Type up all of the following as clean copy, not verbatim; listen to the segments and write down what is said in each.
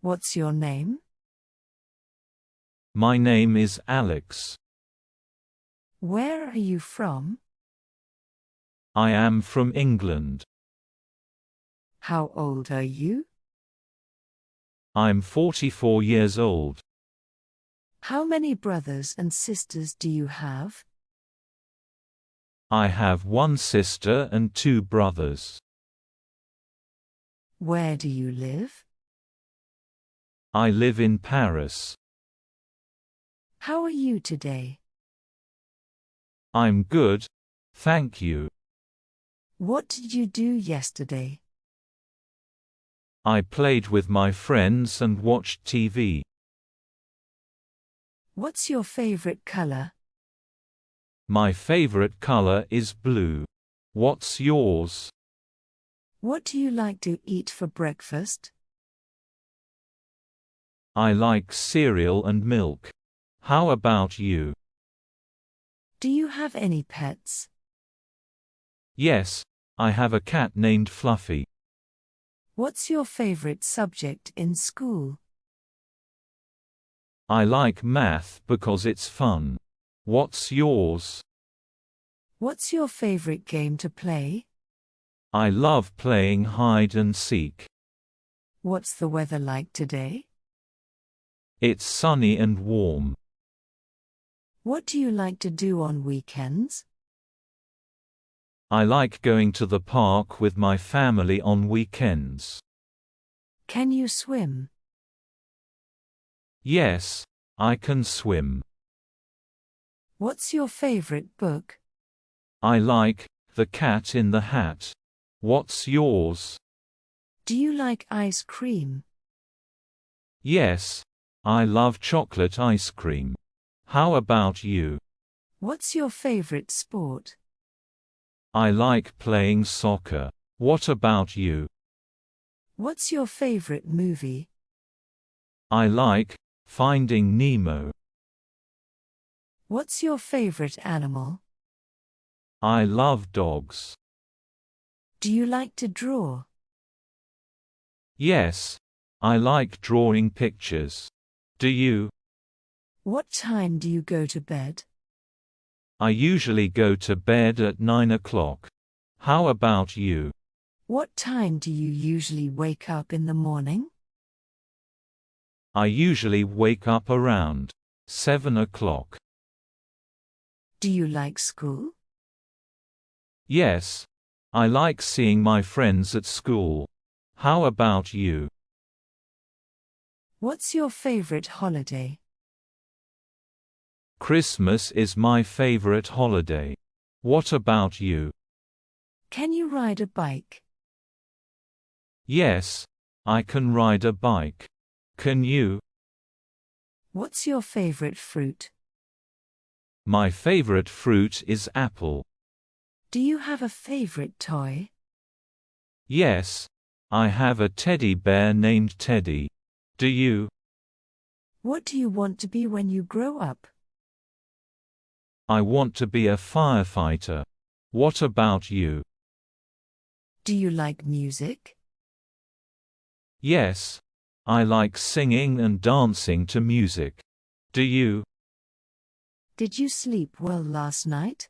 What's your name? My name is Alex. Where are you from? I am from England. How old are you? I'm 44 years old. How many brothers and sisters do you have? I have one sister and two brothers. Where do you live? I live in Paris. How are you today? I'm good, thank you. What did you do yesterday? I played with my friends and watched TV. What's your favorite color? My favorite color is blue. What's yours? What do you like to eat for breakfast? I like cereal and milk. How about you? Do you have any pets? Yes, I have a cat named Fluffy. What's your favorite subject in school? I like math because it's fun. What's yours? What's your favorite game to play? I love playing hide and seek. What's the weather like today? It's sunny and warm. What do you like to do on weekends? I like going to the park with my family on weekends. Can you swim? Yes, I can swim. What's your favorite book? I like The Cat in the Hat. What's yours? Do you like ice cream? Yes, I love chocolate ice cream. How about you? What's your favorite sport? I like playing soccer. What about you? What's your favorite movie? I like Finding Nemo. What's your favorite animal? I love dogs. Do you like to draw? Yes, I like drawing pictures. Do you? What time do you go to bed? I usually go to bed at 9 o'clock. How about you? What time do you usually wake up in the morning? I usually wake up around 7 o'clock. Do you like school? Yes, I like seeing my friends at school. How about you? What's your favorite holiday? Christmas is my favorite holiday. What about you? Can you ride a bike? Yes, I can ride a bike. Can you? What's your favorite fruit? My favorite fruit is apple. Do you have a favorite toy? Yes, I have a teddy bear named Teddy. Do you? What do you want to be when you grow up? I want to be a firefighter. What about you? Do you like music? Yes, I like singing and dancing to music. Do you? Did you sleep well last night?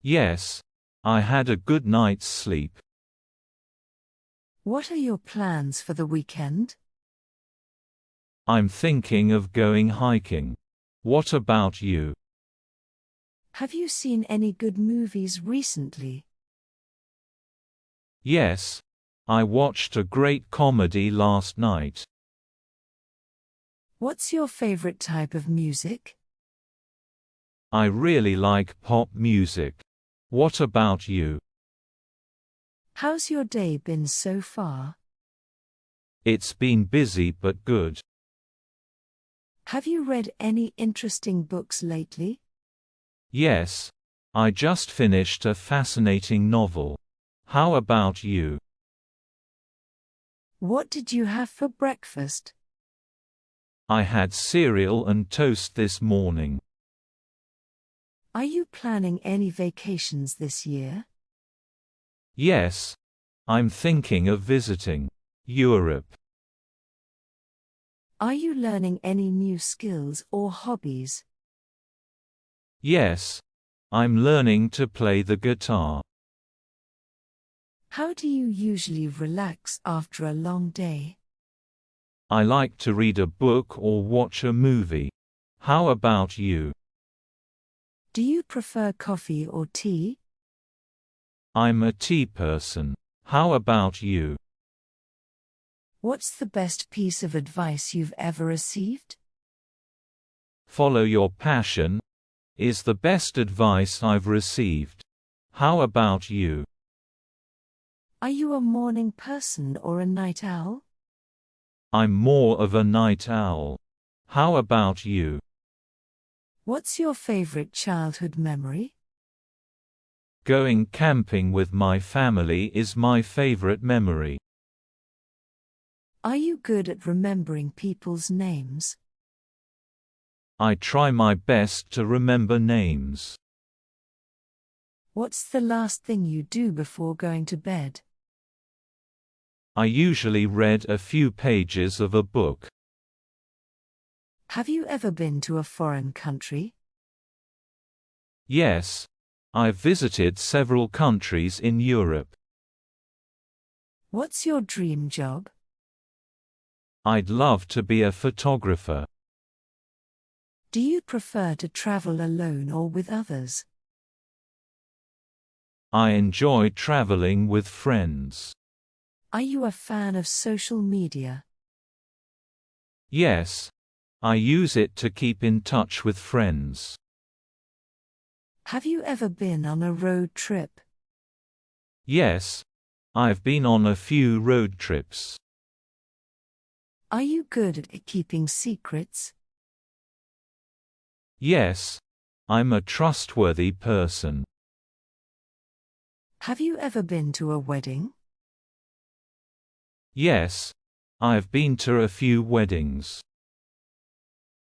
Yes, I had a good night's sleep. What are your plans for the weekend? I'm thinking of going hiking. What about you? Have you seen any good movies recently? Yes, I watched a great comedy last night. What's your favorite type of music? I really like pop music. What about you? How's your day been so far? It's been busy but good. Have you read any interesting books lately? Yes, I just finished a fascinating novel. How about you? What did you have for breakfast? I had cereal and toast this morning. Are you planning any vacations this year? Yes, I'm thinking of visiting Europe. Are you learning any new skills or hobbies? Yes. I'm learning to play the guitar. How do you usually relax after a long day? I like to read a book or watch a movie. How about you? Do you prefer coffee or tea? I'm a tea person. How about you? What's the best piece of advice you've ever received? Follow your passion is the best advice I've received. How about you? Are you a morning person or a night owl? I'm more of a night owl. How about you? What's your favorite childhood memory? Going camping with my family is my favorite memory. Are you good at remembering people's names? I try my best to remember names. What's the last thing you do before going to bed? I usually read a few pages of a book. Have you ever been to a foreign country? Yes. I've visited several countries in Europe. What's your dream job? I'd love to be a photographer. Do you prefer to travel alone or with others? I enjoy traveling with friends. Are you a fan of social media? Yes. I use it to keep in touch with friends. Have you ever been on a road trip? Yes. I've been on a few road trips. Are you good at keeping secrets? Yes. I'm a trustworthy person. Have you ever been to a wedding? Yes. I've been to a few weddings.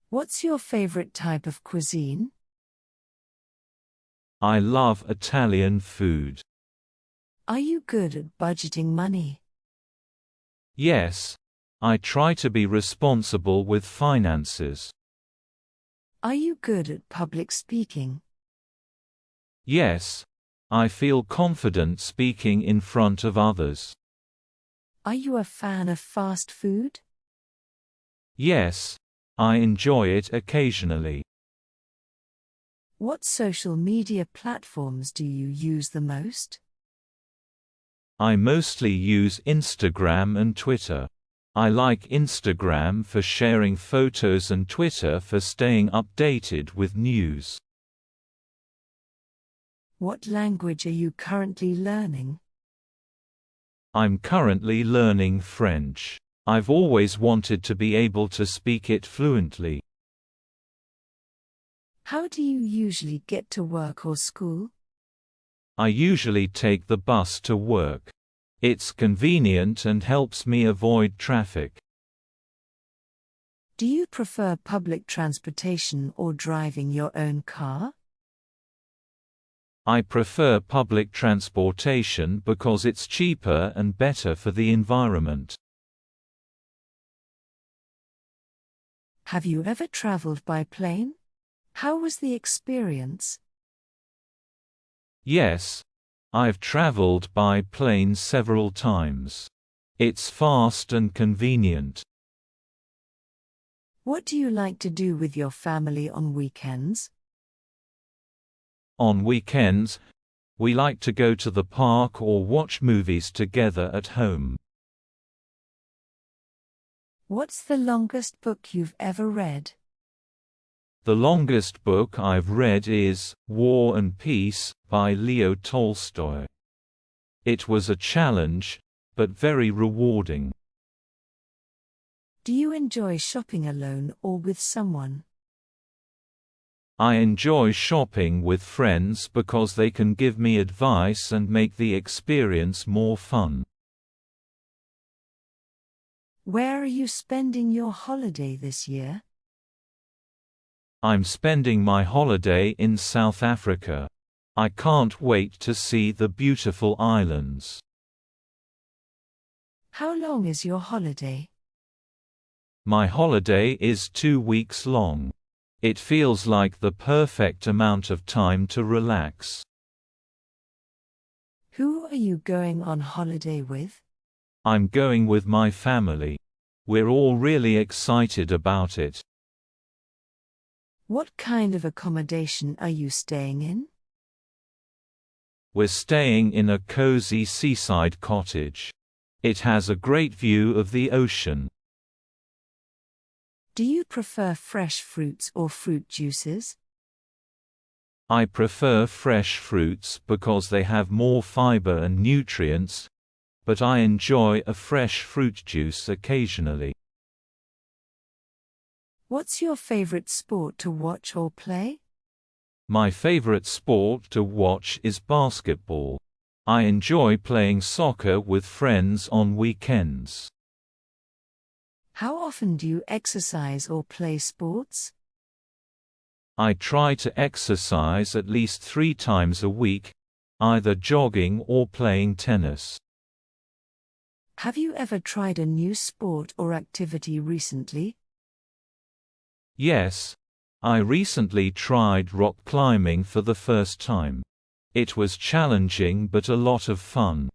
What's your favorite type of cuisine? I love Italian food. Are you good at budgeting money? Yes. I try to be responsible with finances. Are you good at public speaking? Yes. I feel confident speaking in front of others. Are you a fan of fast food? Yes. I enjoy it occasionally. What social media platforms do you use the most? I mostly use Instagram and Twitter. I like Instagram for sharing photos and Twitter for staying updated with news. What language are you currently learning? I'm currently learning French. I've always wanted to be able to speak it fluently. How do you usually get to work or school? I usually take the bus to work. It's convenient and helps me avoid traffic. Do you prefer public transportation or driving your own car? I prefer public transportation because it's cheaper and better for the environment. Have you ever traveled by plane? How was the experience? Yes. I've traveled by plane several times. It's fast and convenient. What do you like to do with your family on weekends? On weekends, we like to go to the park or watch movies together at home. What's the longest book you've ever read? The longest book I've read is War and Peace by Leo Tolstoy. It was a challenge, but very rewarding. Do you enjoy shopping alone or with someone? I enjoy shopping with friends because they can give me advice and make the experience more fun. Where are you spending your holiday this year? I'm spending my holiday in South Africa. I can't wait to see the beautiful islands. How long is your holiday? My holiday is 2 weeks long. It feels like the perfect amount of time to relax. Who are you going on holiday with? I'm going with my family. We're all really excited about it. What kind of accommodation are you staying in? We're staying in a cozy seaside cottage. It has a great view of the ocean. Do you prefer fresh fruits or fruit juices? I prefer fresh fruits because they have more fiber and nutrients, but I enjoy a fresh fruit juice occasionally. What's your favorite sport to watch or play? My favorite sport to watch is basketball. I enjoy playing soccer with friends on weekends. How often do you exercise or play sports? I try to exercise at least 3 times a week, either jogging or playing tennis. Have you ever tried a new sport or activity recently? Yes. I recently tried rock climbing for the first time. It was challenging but a lot of fun.